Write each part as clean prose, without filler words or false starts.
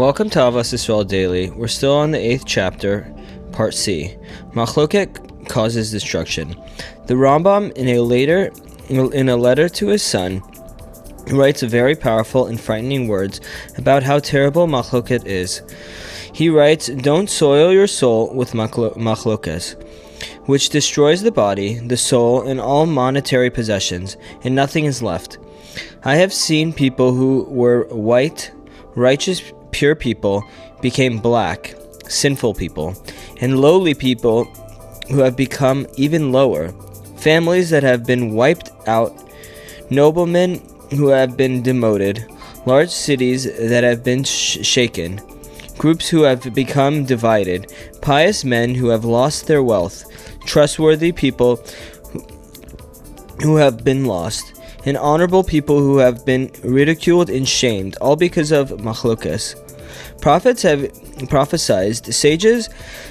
Welcome to Ahavas Yisrael Daily. We're still on the 8th chapter, part C. Machloket causes destruction. The Rambam, in a letter to his son, writes very powerful and frightening words about how terrible machloket is. He writes, "Don't soil your soul with machlokes, which destroys the body, the soul, and all monetary possessions, and nothing is left. I have seen people who were white, righteous, pure people became black, sinful people, and lowly people who have become even lower, families that have been wiped out, noblemen who have been demoted, large cities that have been shaken, groups who have become divided, pious men who have lost their wealth, trustworthy people who have been lost, and honorable people who have been ridiculed and shamed, all because of machlokes. Prophets have prophesied, sages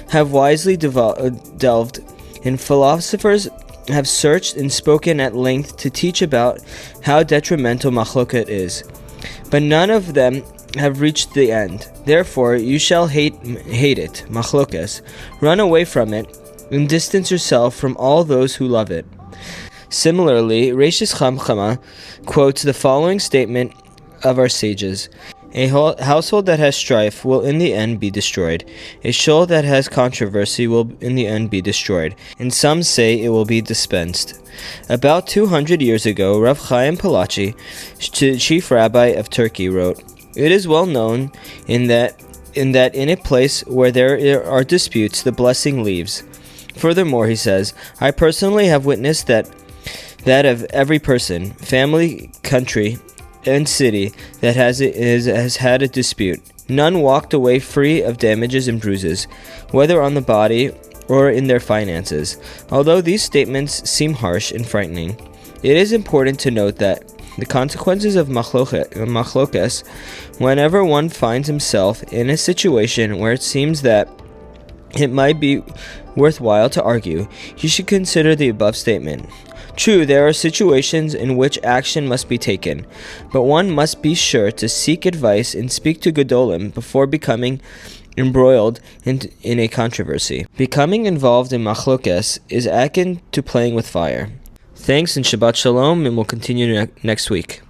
have wisely delved, and philosophers have searched and spoken at length to teach about how detrimental machloket is. But none of them have reached the end. Therefore, you shall hate it, machlokes. Run away from it, and distance yourself from all those who love it." Similarly, Reishis Chamchama quotes the following statement of our sages: "A household that has strife will in the end be destroyed. A shul that has controversy will in the end be destroyed, and some say it will be dispensed." About 200 years ago, Rav Chaim Palachi, chief rabbi of Turkey, wrote, "It is well known in that in a place where there are disputes, the blessing leaves." Furthermore, he says, "I personally have witnessed that of every person, family, country, and city that has had a dispute, none walked away free of damages and bruises, whether on the body or in their finances." Although these statements seem harsh and frightening, it is important to note that the consequences of machlokes, whenever one finds himself in a situation where it seems that it might be worthwhile to argue, you should consider the above statement. True, there are situations in which action must be taken, but one must be sure to seek advice and speak to Gedolim before becoming embroiled in a controversy. Becoming involved in machlokes is akin to playing with fire. Thanks and Shabbat Shalom, and we'll continue next week.